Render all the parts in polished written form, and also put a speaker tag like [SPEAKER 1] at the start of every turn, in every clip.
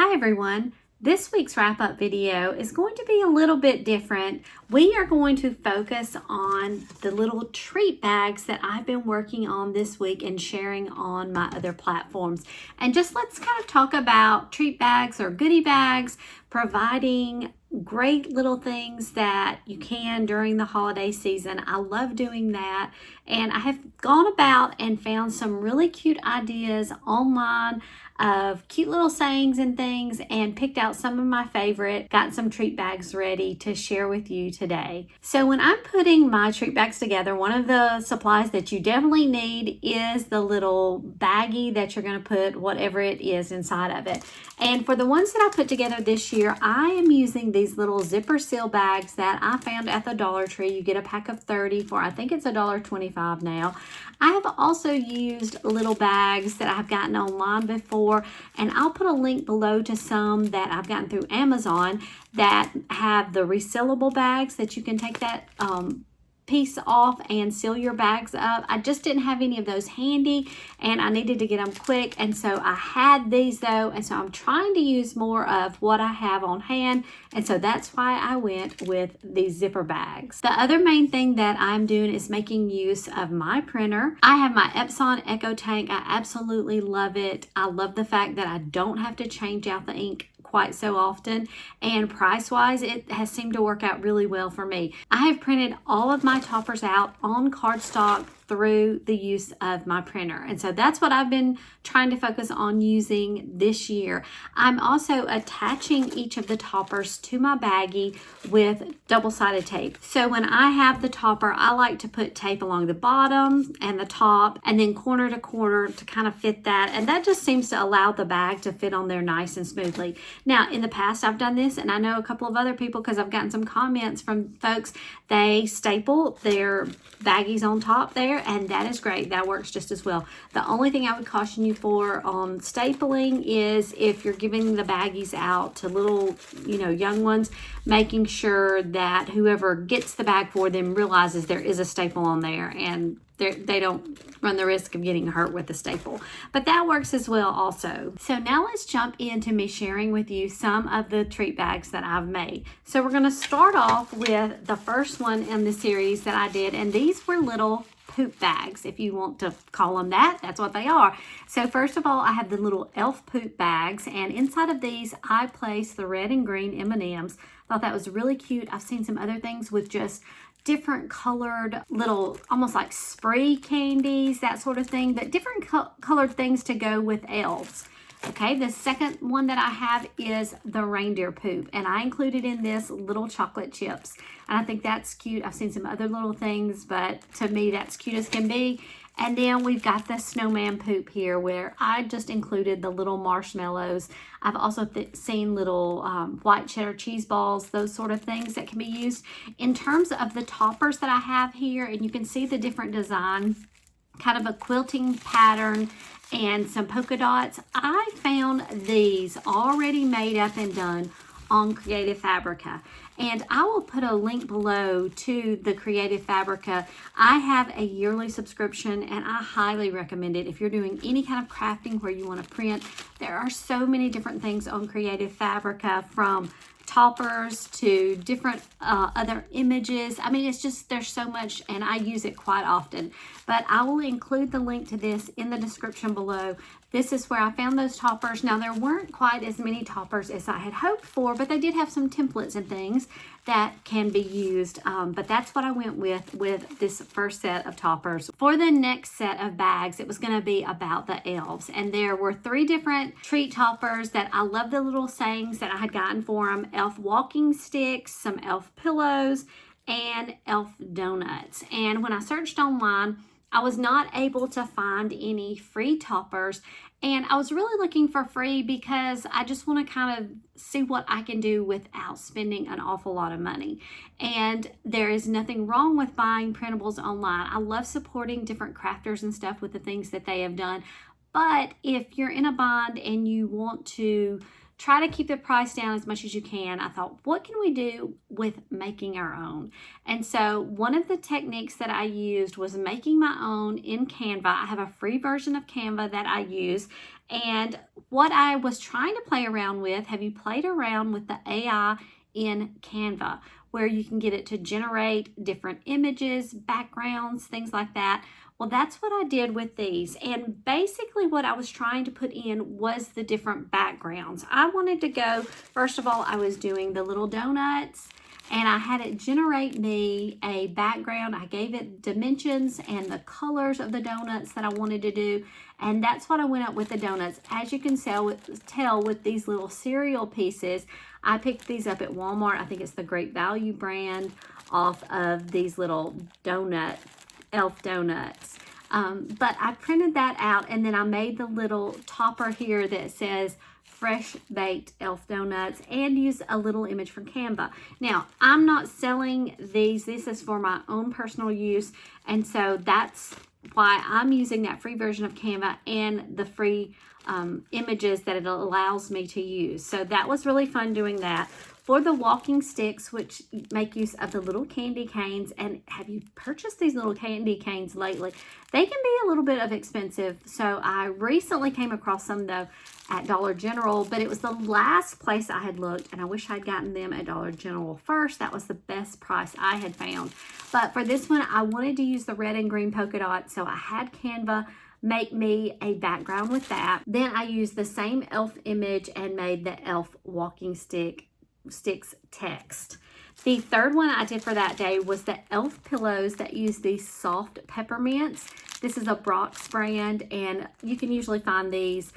[SPEAKER 1] Hi everyone. This week's wrap-up video is going to be a little bit different. We are going to focus on the little treat bags that I've been working on this week and sharing on my other platforms. And just let's kind of talk about treat bags or goodie bags, providing great little things that you can during the holiday season. I love doing that, and I have gone about and found some really cute ideas online of cute little sayings and things, and picked out some of my favorite, got some treat bags ready to share with you today. So when I'm putting my treat bags together, one of the supplies that you definitely need is the little baggie that you're going to put whatever it is inside of it. And for the ones that I put together this year, I am using these little zipper seal bags that I found at the Dollar Tree. You get a pack of 30 for, I think it's $1.25 now. I have also used little bags that I've gotten online before, and I'll put a link below to some that I've gotten through Amazon that have the resealable bags that you can take that piece off and seal your bags up. I just didn't have any of those handy, and I needed to get them quick, and so I had these though, and so I'm trying to use more of what I have on hand, and so that's why I went with these zipper bags. The other main thing that I'm doing is making use of my printer. I have my Epson Echo Tank. I absolutely love it. I love the fact that I don't have to change out the ink quite so often, and price wise it has seemed to work out really well for me. I have printed all of my toppers out on cardstock through the use of my printer, and so that's what I've been trying to focus on using this year. I'm also attaching each of the toppers to my baggie with double-sided tape. So when I have the topper, I like to put tape along the bottom and the top, and then corner to corner to kind of fit that, and that just seems to allow the bag to fit on there nice and smoothly. Now, in the past, I've done this, and I know a couple of other people, because I've gotten some comments from folks, they staple their baggies on top there, and that is great. That works just as well. The only thing I would caution you for on stapling is if you're giving the baggies out to little, young ones, making sure that whoever gets the bag for them realizes there is a staple on there, and they don't run the risk of getting hurt with the staple. But that works as well also. So now let's jump into me sharing with you some of the treat bags that I've made. So we're going to start off with the first one in the series that I did, and these were little poop bags, if you want to call them that. That's what they are. So first of all, I have the little elf poop bags, and inside of these I placed the red and green M&Ms. Thought that was really cute. I've seen some other things with just different colored little, almost like spray candies, that sort of thing, but different colored things to go with elves. Okay, the second one that I have is the reindeer poop, and I included in this little chocolate chips, and I think that's cute. I've seen some other little things, but to me that's cute as can be. And then we've got the snowman poop here, where I just included the little marshmallows. I've also seen little white cheddar cheese balls, those sort of things that can be used. In terms of the toppers that I have here, and you can see the different design, kind of a quilting pattern and some polka dots. I found these already made up and done on Creative Fabrica, and I will put a link below to the Creative Fabrica. I have a yearly subscription, and I highly recommend it if you're doing any kind of crafting where you want to print. There are so many different things on Creative Fabrica, from toppers to different other images. I mean, it's just, there's so much, and I use it quite often. But I will include the link to this in the description below. This is where I found those toppers. Now, there weren't quite as many toppers as I had hoped for, but they did have some templates and things that can be used. But that's what I went with this first set of toppers. For the next set of bags, it was going to be about the elves. And there were 3 different treat toppers that I love the little sayings that I had gotten for them. Elf walking sticks, some elf pillows, and elf donuts. And when I searched online, I was not able to find any free toppers, and I was really looking for free because I just want to kind of see what I can do without spending an awful lot of money. And there is nothing wrong with buying printables online. I love supporting different crafters and stuff with the things that they have done. But if you're in a bind and you want to try to keep the price down as much as you can, I thought, what can we do with making our own? And so one of the techniques that I used was making my own in Canva. I have a free version of Canva that I use. And what I was trying to play around with, have you played around with the AI in Canva, where you can get it to generate different images, backgrounds, things like that? Well, that's what I did with these. And basically what I was trying to put in was the different backgrounds. I wanted to go, first of all, I was doing the little donuts, and I had it generate me a background. I gave it dimensions and the colors of the donuts that I wanted to do. And that's what I went up with the donuts. As you can tell with these little cereal pieces, I picked these up at Walmart. I think it's the Great Value brand off of these little elf donuts. But I printed that out, and then I made the little topper here that says fresh baked elf donuts, and use a little image from Canva. Now, I'm not selling these. This is for my own personal use, and so that's why I'm using that free version of Canva and the free images that it allows me to use. So that was really fun doing that. For the walking sticks, which make use of the little candy canes, and have you purchased these little candy canes lately? They can be a little bit of expensive. So I recently came across some though at Dollar General, but it was the last place I had looked, and I wish I'd gotten them at Dollar General first. That was the best price I had found. But for this one, I wanted to use the red and green polka dot, so I had Canva make me a background with that. Then I used the same elf image and made the elf walking sticks text. The third one I did for that day was the elf pillows that use these soft peppermints. This is a Brock's brand, and you can usually find these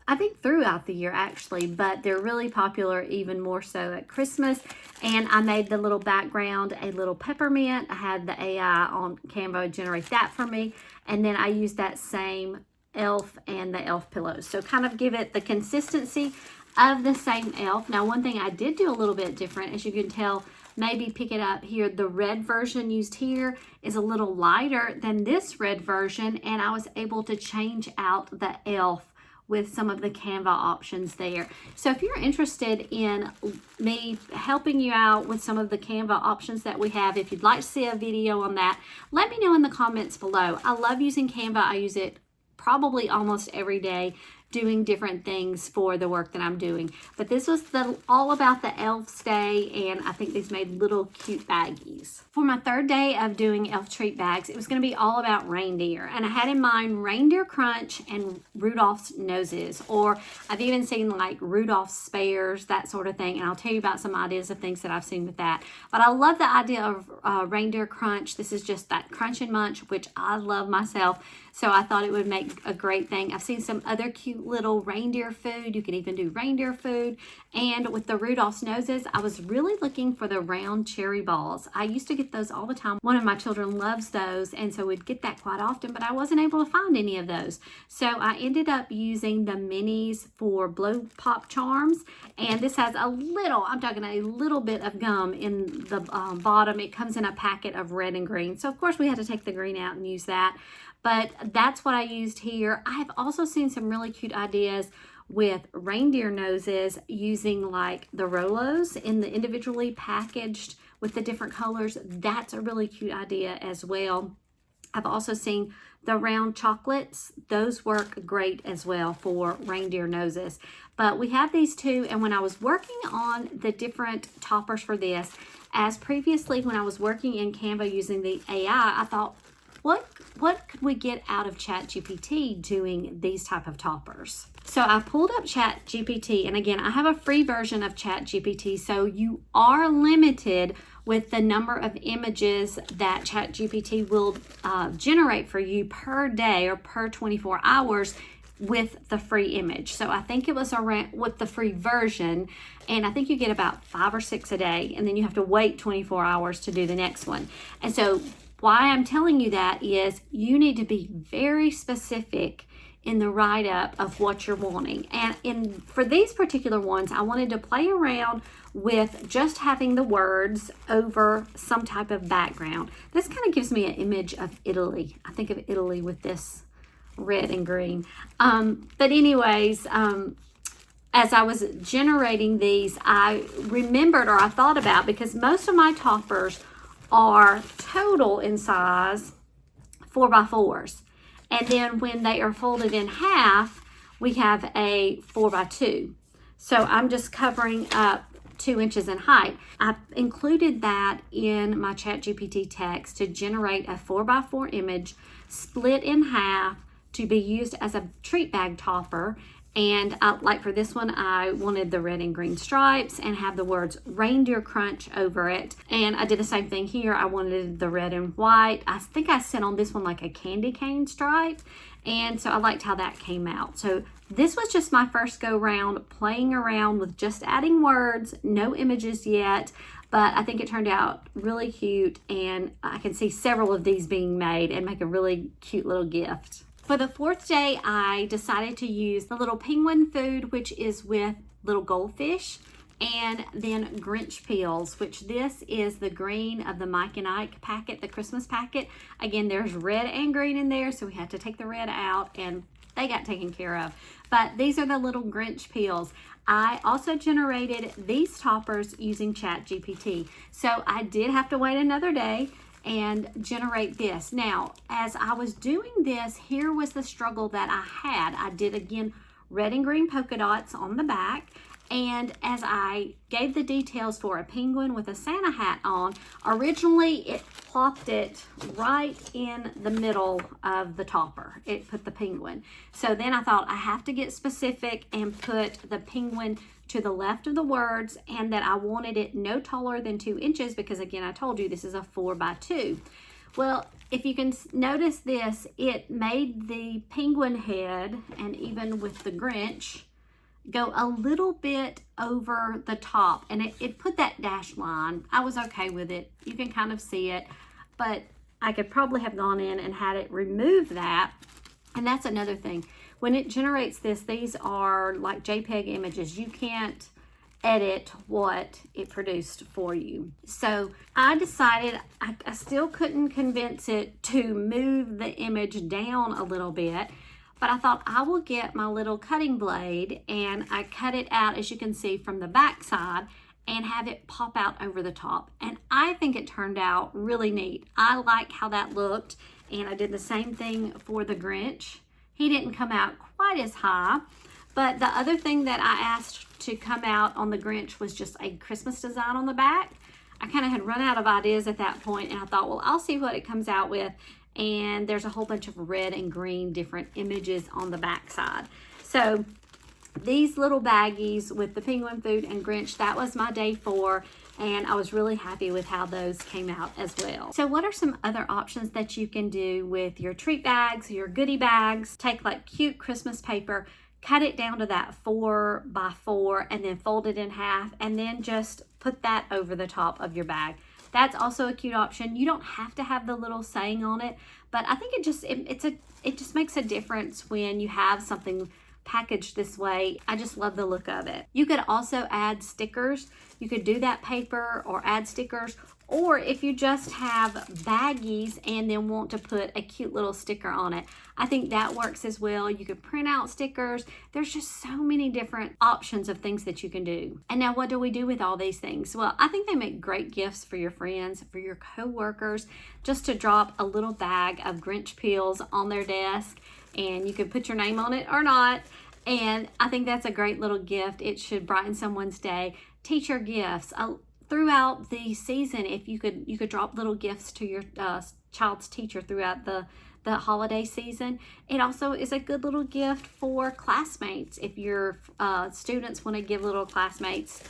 [SPEAKER 1] I think throughout the year actually, but they're really popular even more so at Christmas. And I made the little background a little peppermint. I had the AI on Canva generate that for me, and then I used that same elf and the elf pillows. So kind of give it the consistency of the same elf. Now, one thing I did do a little bit different, as you can tell, maybe pick it up here, the red version used here is a little lighter than this red version, and I was able to change out the elf with some of the Canva options there. So if you're interested in me helping you out with some of the Canva options that we have, if you'd like to see a video on that, let me know in the comments below. I love using Canva. I use it probably almost every day, doing different things for the work that I'm doing. But this was all about the elf day, and I think these made little cute baggies. For my third day of doing elf treat bags, it was going to be all about reindeer, and I had in mind reindeer crunch and Rudolph's noses, or I've even seen like Rudolph's spares, that sort of thing, and I'll tell you about some ideas of things that I've seen with that. But I love the idea of reindeer crunch. This is just that crunch and munch, which I love myself, so I thought it would make a great thing. I've seen some other cute little reindeer food. You could even do reindeer food. And with the Rudolph's noses, I was really looking for the round cherry balls. I used to get those all the time. One of my children loves those, and so we'd get that quite often, but I wasn't able to find any of those. So I ended up using the minis for blow pop charms, and this has a little, I'm talking a little bit of gum in the bottom. It comes in a packet of red and green. So of course we had to take the green out and use that. But that's what I used here. I have also seen some really cute ideas with reindeer noses using like the Rolos in the individually packaged with the different colors. That's a really cute idea as well. I've also seen the round chocolates. Those work great as well for reindeer noses. But we have these two, and when I was working on the different toppers for this, as previously when I was working in Canva using the AI, I thought, what could we get out of ChatGPT doing these type of toppers? So I pulled up ChatGPT, and again, I have a free version of ChatGPT, so you are limited with the number of images that ChatGPT will generate for you per day or per 24 hours with the free image. So I think it was around with the free version, and I think you get about 5 or 6 a day, and then you have to wait 24 hours to do the next one. And so why I'm telling you that is you need to be very specific in the write-up of what you're wanting. And for these particular ones, I wanted to play around with just having the words over some type of background. This kind of gives me an image of Italy. I think of Italy with this red and green. But anyways, as I was generating these, I remembered, or I thought about, because most of my toppers are total in size 4x4s. And then when they are folded in half, we have a 4x2. So I'm just covering up 2 inches in height. I've included that in my ChatGPT text to generate a 4x4 image split in half to be used as a treat bag topper. And like for this one, I wanted the red and green stripes and have the words reindeer crunch over it. And I did the same thing here. I wanted the red and white. I think I sent on this one like a candy cane stripe. And so I liked how that came out. So this was just my first go round playing around with just adding words, no images yet. But I think it turned out really cute, and I can see several of these being made and make a really cute little gift. For the 4th day, I decided to use the little penguin food, which is with little goldfish, and then Grinch peels, which this is the green of the Mike and Ike packet, the Christmas packet. Again, there's red and green in there, so we had to take the red out, and they got taken care of. But these are the little Grinch peels. I also generated these toppers using ChatGPT. So I did have to wait another day and generate this. Now, as I was doing this, here was the struggle that I had. I did, again, red and green polka dots on the back. And as I gave the details for a penguin with a Santa hat on, originally it plopped it right in the middle of the topper. It put the penguin. So then I thought I have to get specific and put the penguin to the left of the words, and that I wanted it no taller than 2 inches because, again, I told you this is a 4x2. Well, if you can notice this, it made the penguin head, and even with the Grinch, go a little bit over the top, and it put that dash line. I was okay with it. You can kind of see it, but I could probably have gone in and had it remove that. And that's another thing. When it generates this, these are like JPEG images. You can't edit what it produced for you. So I decided I still couldn't convince it to move the image down a little bit, but I thought I will get my little cutting blade, and I cut it out, as you can see, from the back side and have it pop out over the top. And I think it turned out really neat. I like how that looked, and I did the same thing for the Grinch. He didn't come out quite as high, but the other thing that I asked to come out on the Grinch was just a Christmas design on the back. I kind of had run out of ideas at that point, and I thought, well, I'll see what it comes out with. And there's a whole bunch of red and green different images on the back side. So these little baggies with the penguin food and Grinch, that was my day 4, and I was really happy with how those came out as well. So what are some other options that you can do with your treat bags, your goodie bags? Take like cute Christmas paper, cut it down to that 4x4, and then fold it in half, and then just put that over the top of your bag. That's also a cute option. You don't have to have the little saying on it, but I think it just makes a difference when you have something packaged this way. I just love the look of it. You could also add stickers. You could do that paper or add stickers, or if you just have baggies and then want to put a cute little sticker on it, I think that works as well. You could print out stickers. There's just so many different options of things that you can do. And now what do we do with all these things? Well, I think they make great gifts for your friends, for your co-workers, just to drop a little bag of Grinch peels on their desk, and you can put your name on it or not. And I think that's a great little gift. It should brighten someone's day. Teacher gifts. Throughout the season, if you could drop little gifts to your child's teacher throughout the holiday season. It also is a good little gift for classmates. If your students want to give little classmates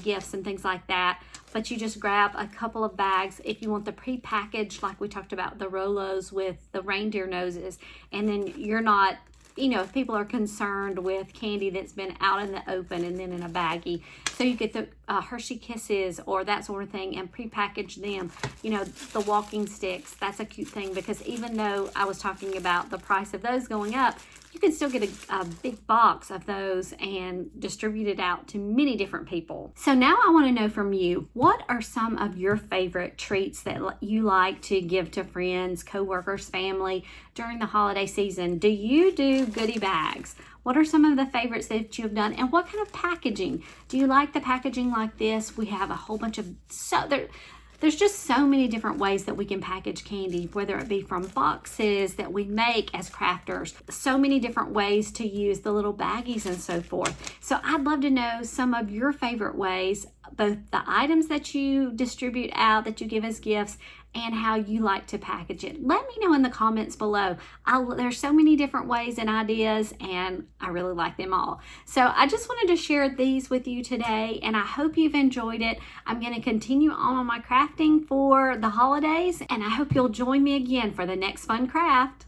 [SPEAKER 1] gifts and things like that, but you just grab a couple of bags. If you want the pre-packaged, like we talked about, the Rolos with the reindeer noses, and then you're not, if people are concerned with candy that's been out in the open and then in a baggie, so you get the Hershey Kisses or that sort of thing and pre-package them. The walking sticks, that's a cute thing, because even though I was talking about the price of those going up, you can still get a big box of those and distribute it out to many different people. So now I want to know from you, what are some of your favorite treats that you like to give to friends, coworkers, family during the holiday season? Do you do goodie bags? What are some of the favorites that you've done, and what kind of packaging? Do you like the packaging like this? We have a whole bunch of, there's just so many different ways that we can package candy, whether it be from boxes that we make as crafters, so many different ways to use the little baggies and so forth. So I'd love to know some of your favorite ways, both the items that you distribute out, that you give as gifts, and how you like to package it. Let me know in the comments below. There's so many different ways and ideas, and I really like them all. So I just wanted to share these with you today, and I hope you've enjoyed it. I'm going to continue on my crafting for the holidays, and I hope you'll join me again for the next fun craft.